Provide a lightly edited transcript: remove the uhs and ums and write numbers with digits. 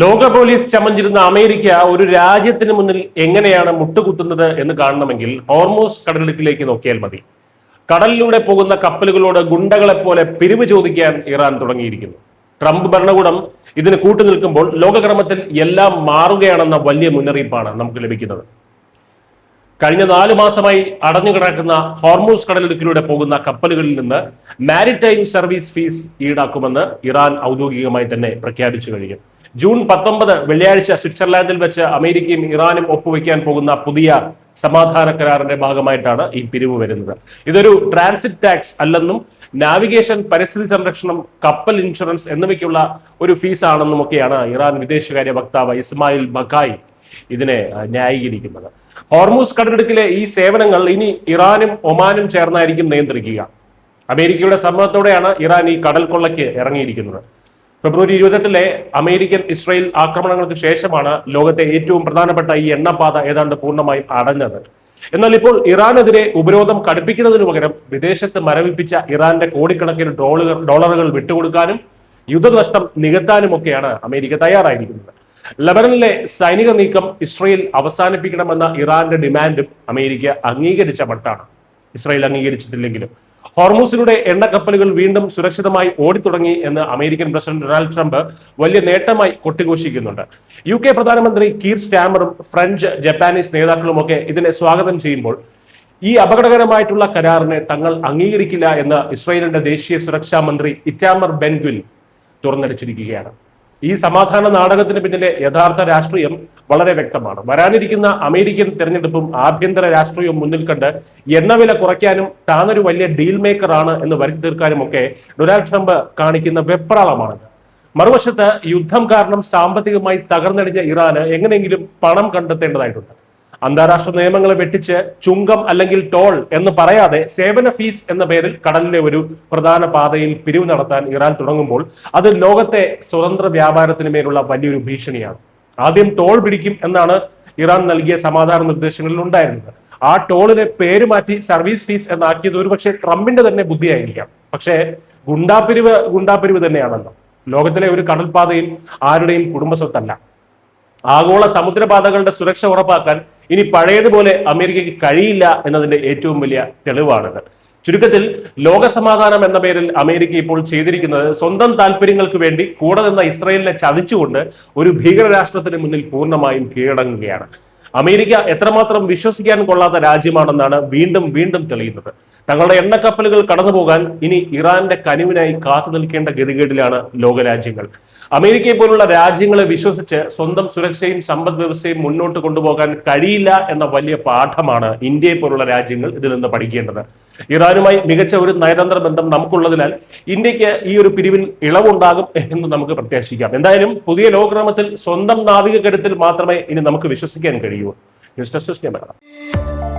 ലോക police ചമഞ്ഞിരുന്ന America ഒരു രാജ്യത്തിന് മുന്നിൽ എങ്ങനെയാണ് മുട്ടുകുത്തുന്നത് എന്ന് കാണണമെങ്കിൽ ഹോർമൂസ് കടലിടുക്കിലേക്ക് നോക്കിയാൽ മതി. കടലിലൂടെ പോകുന്ന കപ്പലുകളോട് ഗുണ്ടകളെ പോലെ പിരിവ് ചോദിക്കാൻ ഇറാൻ തുടങ്ങിയിരിക്കുന്നു. ട്രംപ് ഭരണകൂടം ഇതിന് കൂട്ടുനിൽക്കുമ്പോൾ ലോകക്രമത്തിൽ എല്ലാം മാറുകയാണെന്ന വലിയ മുന്നറിയിപ്പാണ് നമുക്ക് ലഭിക്കുന്നത്. കഴിഞ്ഞ 4 മാസമായി അടഞ്ഞുകിടക്കുന്ന ഹോർമൂസ് കടലിടുക്കിലൂടെ പോകുന്ന കപ്പലുകളിൽ നിന്ന് മാരിടൈം സർവീസ് ഫീസ് ഈടാക്കുമെന്ന് ഇറാൻ ഔദ്യോഗികമായി തന്നെ പ്രഖ്യാപിച്ചു കഴിഞ്ഞു. ജൂൺ 19 വെള്ളിയാഴ്ച സ്വിറ്റ്സർലാൻഡിൽ വെച്ച് അമേരിക്കയും ഇറാനും ഒപ്പുവെക്കാൻ പോകുന്ന പുതിയ സമാധാന കരാറിന്റെ ഭാഗമായിട്ടാണ് ഈ പിരിവ് വരുന്നത്. ഇതൊരു ട്രാൻസിറ്റ് ടാക്സ് അല്ലെന്നും നാവിഗേഷൻ, പരിസ്ഥിതി സംരക്ഷണം, കപ്പൽ ഇൻഷുറൻസ് എന്നിവയ്ക്കുള്ള ഒരു ഫീസാണെന്നുമൊക്കെയാണ് ഇറാൻ വിദേശകാര്യ വക്താവ് ഇസ്മായിൽ ബഖായി ഇതിനെ ന്യായീകരിക്കുന്നത്. ഹോർമൂസ് കടലിടുക്കിലെ ഈ സേവനങ്ങൾ ഇനി ഇറാനും ഒമാനും ചേർന്നായിരിക്കും നിയന്ത്രിക്കുക. അമേരിക്കയുടെ സമ്മതത്തോടെയാണ് ഇറാൻ ഈ കടൽ കൊള്ളയ്ക്ക് ഇറങ്ങിയിരിക്കുന്നത്. ഫെബ്രുവരി 28 അമേരിക്കൻ ഇസ്രായേൽ ആക്രമണങ്ങൾക്ക് ശേഷമാണ് ലോകത്തെ ഏറ്റവും പ്രധാനപ്പെട്ട ഈ എണ്ണപ്പാത ഏതാണ്ട് പൂർണ്ണമായും അടഞ്ഞത്. എന്നാൽ ഇപ്പോൾ ഇറാനെതിരെ ഉപരോധം കടുപ്പിക്കുന്നതിനു പകരം വിദേശത്ത് മരവിപ്പിച്ച ഇറാന്റെ കോടിക്കണക്കിന് ഡോളറുകൾ വിട്ടുകൊടുക്കാനും യുദ്ധനഷ്ടം നികത്താനുമൊക്കെയാണ് അമേരിക്ക തയ്യാറായിരിക്കുന്നത്. ലബനനിലെ സൈനിക നീക്കം ഇസ്രായേൽ അവസാനിപ്പിക്കണമെന്ന ഇറാന്റെ ഡിമാൻഡും അമേരിക്ക അംഗീകരിച്ച മട്ടാണ്. ഇസ്രായേൽ അംഗീകരിച്ചിട്ടില്ലെങ്കിലും ഹോർമൂസിലൂടെ എണ്ണക്കപ്പലുകൾ വീണ്ടും സുരക്ഷിതമായി ഓടിത്തുടങ്ങി എന്ന് അമേരിക്കൻ പ്രസിഡന്റ് ഡൊണാൾഡ് ട്രംപ് വലിയ നേട്ടമായി കൊട്ടിഘോഷിക്കുന്നുണ്ട്. UK പ്രധാനമന്ത്രി കീർ സ്റ്റാമറും ഫ്രഞ്ച്, ജപ്പാനീസ് നേതാക്കളുമൊക്കെ ഇതിനെ സ്വാഗതം ചെയ്യുമ്പോൾ ഈ അപകടകരമായിട്ടുള്ള കരാറിനെ തങ്ങൾ അംഗീകരിക്കില്ല എന്ന് ഇസ്രായേലിന്റെ ദേശീയ സുരക്ഷാ മന്ത്രി ഇറ്റാമർ ബെൻഗ്വിൻ തുറന്നടിച്ചിരിക്കുകയാണ്. ഈ സമാധാന നാടകത്തിന് പിന്നിലെ യഥാർത്ഥ രാഷ്ട്രീയം വളരെ വ്യക്തമാണ്. വരാനിരിക്കുന്ന അമേരിക്കൻ തെരഞ്ഞെടുപ്പും ആഭ്യന്തര രാഷ്ട്രീയവും മുന്നിൽ കണ്ട് എണ്ണവില കുറയ്ക്കാനും താനൊരു വലിയ ഡീൽ മേക്കർ ആണ് എന്ന് വരുത്തി തീർക്കാനും ഒക്കെ ഡൊണാൾഡ് ട്രംപ് കാണിക്കുന്ന വെപ്രാളമാണ്. മറുവശത്ത് യുദ്ധം കാരണം സാമ്പത്തികമായി തകർന്നടിഞ്ഞ ഇറാന് എങ്ങനെയെങ്കിലും പണം കണ്ടെത്തേണ്ടതായിട്ടുണ്ട്. അന്താരാഷ്ട്ര നിയമങ്ങളെ വെട്ടിച്ച് ചുങ്കം അല്ലെങ്കിൽ ടോൾ എന്ന് പറയാതെ സേവന ഫീസ് എന്ന പേരിൽ കടലിലെ ഒരു പ്രധാന പാതയിൽ പിരിവ് നടത്താൻ ഇറാൻ തുടങ്ങുമ്പോൾ അത് ലോകത്തെ സ്വതന്ത്ര വ്യാപാരത്തിന് മേലുള്ള വലിയൊരു ഭീഷണിയാണ്. ആദ്യം ടോൾ പിടിക്കും എന്നാണ് ഇറാൻ നൽകിയ സമാധാന നിർദ്ദേശങ്ങളിൽ ഉണ്ടായിരുന്നത്. ആ ടോളിനെ പേര് മാറ്റി സർവീസ് ഫീസ് എന്നാക്കിയത് ഒരുപക്ഷെ ട്രംപിന്റെ തന്നെ ബുദ്ധിയായിരിക്കാം. പക്ഷേ ഗുണ്ടാപ്പിരിവ് തന്നെയാണല്ലോ. ലോകത്തിലെ ഒരു കടൽപാതയും ആരുടെയും കുടുംബസ്വത്തല്ല. ആഗോള സമുദ്രപാതകളുടെ സുരക്ഷ ഉറപ്പാക്കാൻ ഇനി പഴയതുപോലെ അമേരിക്കയ്ക്ക് കഴിയില്ല എന്നതിന്റെ ഏറ്റവും വലിയ തെളിവാണിത്. ചുരുക്കത്തിൽ ലോകസമാധാനം എന്ന പേരിൽ അമേരിക്ക ഇപ്പോൾ ചെയ്തിരിക്കുന്നത് സ്വന്തം താല്പര്യങ്ങൾക്ക് വേണ്ടി കൂടെ നിന്ന ഇസ്രായേലിനെ ചതിച്ചുകൊണ്ട് ഒരു ഭീകരരാഷ്ട്രത്തിന് മുന്നിൽ പൂർണ്ണമായും കീഴടങ്ങുകയാണ്. അമേരിക്ക എത്രമാത്രം വിശ്വസിക്കാൻ കൊള്ളാത്ത രാജ്യമാണെന്നാണ് വീണ്ടും വീണ്ടും തെളിയുന്നത്. തങ്ങളുടെ എണ്ണക്കപ്പലുകൾ കടന്നുപോകാൻ ഇനി ഇറാന്റെ കനിവിനായി കാത്തു നിൽക്കേണ്ട ഗതികേടിലാണ് ലോകരാജ്യങ്ങൾ. അമേരിക്കയെ പോലുള്ള രാജ്യങ്ങളെ വിശ്വസിച്ച് സ്വന്തം സുരക്ഷയും സമ്പദ് വ്യവസ്ഥയും മുന്നോട്ട് കൊണ്ടുപോകാൻ കഴിയില്ല എന്ന വലിയ പാഠമാണ് ഇന്ത്യയെ പോലുള്ള രാജ്യങ്ങൾ ഇതിൽ നിന്ന് പഠിക്കേണ്ടത്. ഇറാനുമായി മികച്ച ഒരു നയതന്ത്ര ബന്ധം നമുക്കുള്ളതിനാൽ ഇന്ത്യക്ക് ഈ ഒരു പിരിവിൽ ഇളവുണ്ടാകും എന്ന് നമുക്ക് പ്രത്യാശിക്കാം. എന്തായാലും പുതിയ ലോകക്രമത്തിൽ സ്വന്തം നാവിക കരുത്തിൽ മാത്രമേ ഇനി നമുക്ക് വിശ്വസിക്കാൻ കഴിയൂ. News desk.